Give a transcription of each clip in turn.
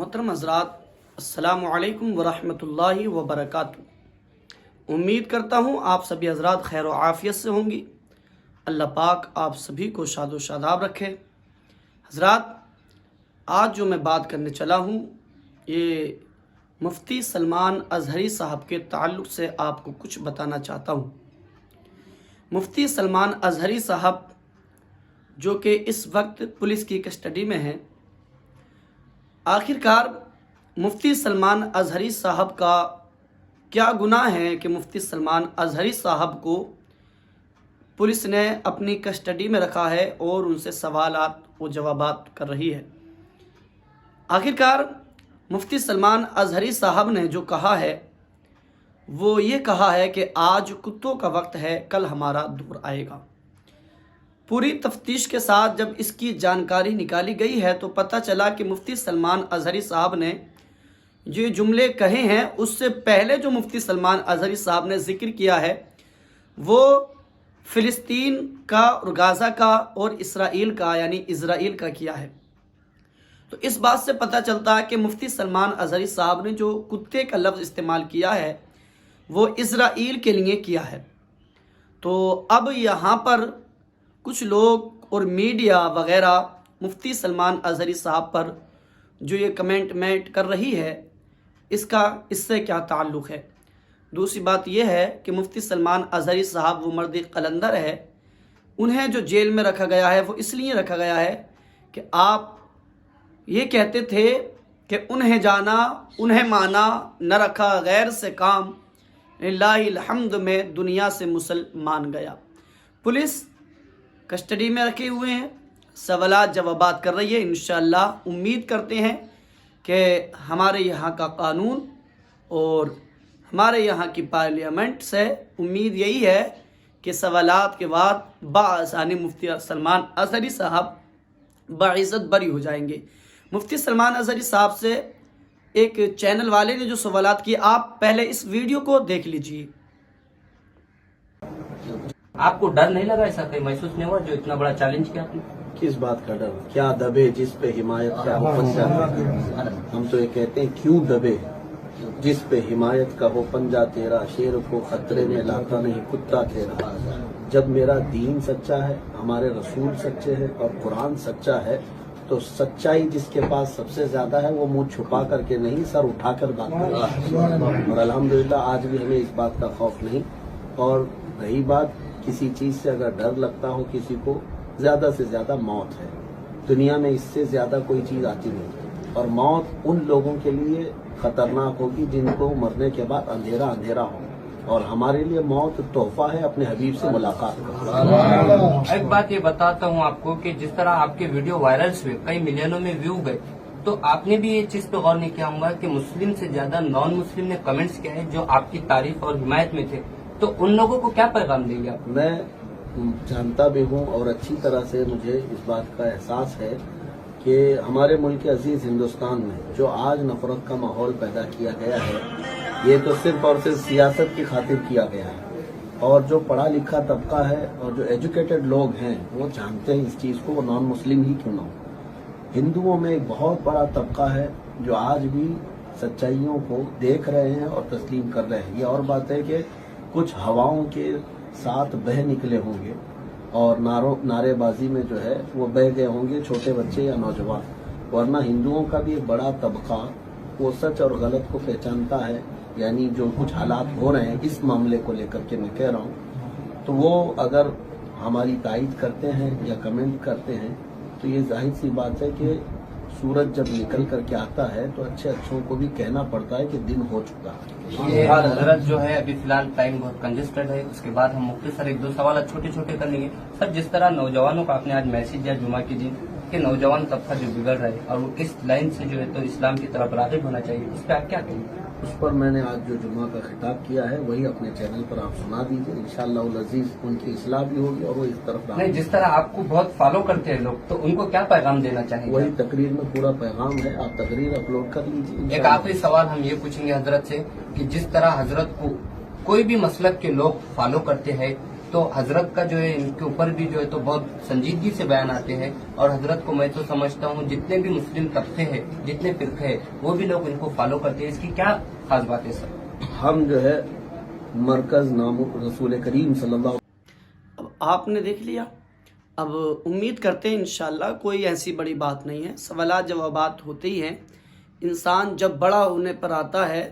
محترم حضرات، السلام علیکم ورحمۃ اللہ وبرکاتہ۔ امید کرتا ہوں آپ سبھی حضرات خیر و عافیت سے ہوں گی۔ اللہ پاک آپ سبھی کو شاد و شاداب رکھے۔ حضرات، آج جو میں بات کرنے چلا ہوں یہ مفتی سلمان اظہری صاحب کے تعلق سے آپ کو کچھ بتانا چاہتا ہوں۔ مفتی سلمان اظہری صاحب جو کہ اس وقت پولیس کی کسٹڈی میں ہیں، آخرکار مفتی سلمان اظہری صاحب کا کیا گناہ ہے کہ مفتی سلمان اظہری صاحب کو پولیس نے اپنی کسٹڈی میں رکھا ہے اور ان سے سوالات و جوابات کر رہی ہے۔ آخرکار مفتی سلمان اظہری صاحب نے جو کہا ہے وہ یہ کہا ہے کہ آج کتوں کا وقت ہے، کل ہمارا دور آئے گا۔ پوری تفتیش کے ساتھ جب اس کی جانکاری نکالی گئی ہے تو پتہ چلا کہ مفتی سلمان اظہری صاحب نے جو جملے کہے ہیں اس سے پہلے جو مفتی سلمان اظہری صاحب نے ذکر کیا ہے وہ فلسطین کا اور غزہ کا اور اسرائیل کا یعنی اسرائیل کا کیا ہے۔ تو اس بات سے پتہ چلتا ہے کہ مفتی سلمان اظہری صاحب نے جو کتے کا لفظ استعمال کیا ہے وہ اسرائیل کے لیے کیا ہے۔ تو اب یہاں پر کچھ لوگ اور میڈیا وغیرہ مفتی سلمان اظہری صاحب پر جو یہ کمنٹ کر رہی ہے اس سے کیا تعلق ہے۔ دوسری بات یہ ہے کہ مفتی سلمان اظہری صاحب وہ مرد قلندر ہے، انہیں جو جیل میں رکھا گیا ہے وہ اس لیے رکھا گیا ہے کہ آپ یہ کہتے تھے کہ انہیں جانا انہیں مانا نہ رکھا غیر سے کام، للہ الحمد میں دنیا سے مسلمان گیا۔ پولیس کسٹڈی میں رکھے ہوئے ہیں، سوالات جوابات کر رہی ہے۔ انشاءاللہ امید کرتے ہیں کہ ہمارے یہاں کا قانون اور ہمارے یہاں کی پارلیمنٹ سے امید یہی ہے کہ سوالات کے بعد بآسانی مفتی سلمان اظہری صاحب باعزت بری ہو جائیں گے۔ مفتی سلمان اظہری صاحب سے ایک چینل والے نے جو سوالات کیے، آپ پہلے اس ویڈیو کو دیکھ لیجئے۔ آپ کو ڈر نہیں لگا، ایسا کہیں محسوس نہیں ہوا جو اتنا بڑا چیلنج کیا آپ نے؟ کس بات کا ڈر؟ کیا دبے جس پہ حمایت کا ہو پنجہ؟ ہم تو یہ کہتے ہیں کیوں دبے جس پہ حمایت کا ہو پنجہ تیرا، شیر کو خطرے میں لاتا نہیں کتا تیرا۔ جب میرا دین سچا ہے، ہمارے رسول سچے ہیں اور قرآن سچا ہے تو سچائی جس کے پاس سب سے زیادہ ہے وہ منہ چھپا کر کے نہیں، سر اٹھا کر بات کرتا ہے۔ اور الحمدللہ آج بھی ہمیں اس بات کا خوف نہیں۔ اور رہی بات کسی چیز سے اگر ڈر لگتا ہو کسی کو، زیادہ سے زیادہ موت ہے۔ دنیا میں اس سے زیادہ کوئی چیز آتی نہیں، اور موت ان لوگوں کے لیے خطرناک ہوگی جن کو مرنے کے بعد اندھیرا اندھیرا ہو، اور ہمارے لیے موت تحفہ ہے اپنے حبیب سے ملاقات کا۔ ایک بات یہ بتاتا ہوں آپ کو کہ جس طرح آپ کے ویڈیو وائرل ہوئے، کئی ملینوں میں ویو گئے، تو آپ نے بھی یہ چیز پہ غور نہیں کیا ہوگا کہ مسلم سے زیادہ نان مسلم نے کمنٹس کیا ہے جو آپ کی تعریف اور حمایت میں تھے، تو ان لوگوں کو کیا پیغام دیں گے آپ؟ میں جانتا بھی ہوں اور اچھی طرح سے مجھے اس بات کا احساس ہے کہ ہمارے ملک عزیز ہندوستان میں جو آج نفرت کا ماحول پیدا کیا گیا ہے یہ تو صرف اور صرف سیاست کی خاطر کیا گیا ہے، اور جو پڑھا لکھا طبقہ ہے اور جو ایجوکیٹڈ لوگ ہیں وہ جانتے ہیں اس چیز کو، وہ نان مسلم ہی کیوں نہ ہو۔ ہندوؤں میں ایک بہت بڑا طبقہ ہے جو آج بھی سچائیوں کو دیکھ رہے ہیں اور تسلیم کر رہے ہیں۔ یہ اور بات ہے کہ کچھ ہواؤں کے ساتھ بہ نکلے ہوں گے اور نعرے بازی میں جو ہے وہ بہ گئے ہوں گے چھوٹے بچے یا نوجوان، ورنہ ہندوؤں کا بھی ایک بڑا طبقہ وہ سچ اور غلط کو پہچانتا ہے۔ یعنی جو کچھ حالات ہو رہے ہیں اس معاملے کو لے کر کے میں کہہ رہا ہوں، تو وہ اگر ہماری تائید کرتے ہیں یا کمنٹ کرتے ہیں تو یہ ظاہر سی بات ہے کہ سورج جب نکل کر کے آتا ہے تو اچھے اچھوں کو بھی کہنا پڑتا ہے کہ دن ہو چکا ہے۔ یہ حضرت جو ہے ابھی فی الحال ٹائم بہت کنجسٹڈ ہے، اس کے بعد ہم مختصر ایک دو سوالات چھوٹے چھوٹے کر لیں گے۔ سر، جس طرح نوجوانوں کو آپ نے آج میسج دیا جمعہ کے دن کہ نوجوان طبقہ جو بگڑ رہا ہے اور وہ اس لائن سے جو ہے تو اسلام کی طرف راغب ہونا چاہیے، اس پہ آپ کیا کہیں گے؟ اس پر میں نے آج جو جمعہ کا خطاب کیا ہے وہی اپنے چینل پر آپ سنا دیجیے، انشاءاللہ العزیز ان کی اصلاح بھی ہوگی اور وہ اس طرف نہیں، جس طرح آپ کو بہت فالو کرتے ہیں لوگ، تو ان کو کیا پیغام دینا چاہیں گے؟ وہی تقریر میں پورا پیغام ہے، آپ تقریر اپلوڈ کر لیجیے۔ ایک آخری سوال ہم یہ پوچھیں گے حضرت سے کہ جس طرح حضرت کو کوئی بھی مسلک کے لوگ فالو کرتے ہیں تو حضرت کا جو ہے ان کے اوپر بھی جو ہے تو بہت سنجیدگی سے بیان آتے ہیں، اور حضرت کو میں تو سمجھتا ہوں جتنے بھی مسلم طبقے ہیں، جتنے فرقے ہیں، وہ بھی لوگ ان کو فالو کرتے ہیں. اس کی کیا خاص بات ہے سر؟ ہم جو ہے مرکز نام رسول کریم صلی اللہ اب آپ نے دیکھ لیا. اب امید کرتے ہیں انشاءاللہ کوئی ایسی بڑی بات نہیں ہے. سوالات جوابات ہوتے ہی ہیں. انسان جب بڑا ہونے پر آتا ہے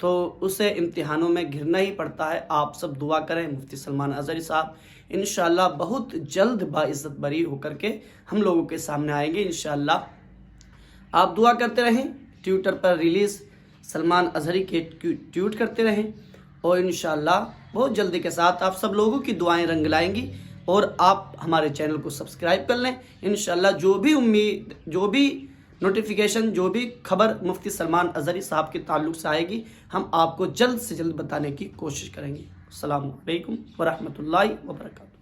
تو اسے امتحانوں میں گرنا ہی پڑتا ہے. آپ سب دعا کریں. مفتی سلمان اظہری صاحب انشاءاللہ بہت جلد باعزت بری ہو کر کے ہم لوگوں کے سامنے آئیں گے انشاءاللہ. آپ دعا کرتے رہیں. ٹویٹر پر ریلیز سلمان اظہری کے ٹویٹ کرتے رہیں، اور انشاءاللہ بہت جلدی کے ساتھ آپ سب لوگوں کی دعائیں رنگ لائیں گی. اور آپ ہمارے چینل کو سبسکرائب کر لیں. انشاءاللہ جو بھی نوٹیفیکیشن، جو بھی خبر مفتی سلمان اظہری صاحب کے تعلق سے آئے گی، ہم آپ کو جلد سے جلد بتانے کی کوشش کریں گے. السلام علیکم ورحمۃ اللہ وبرکاتہ.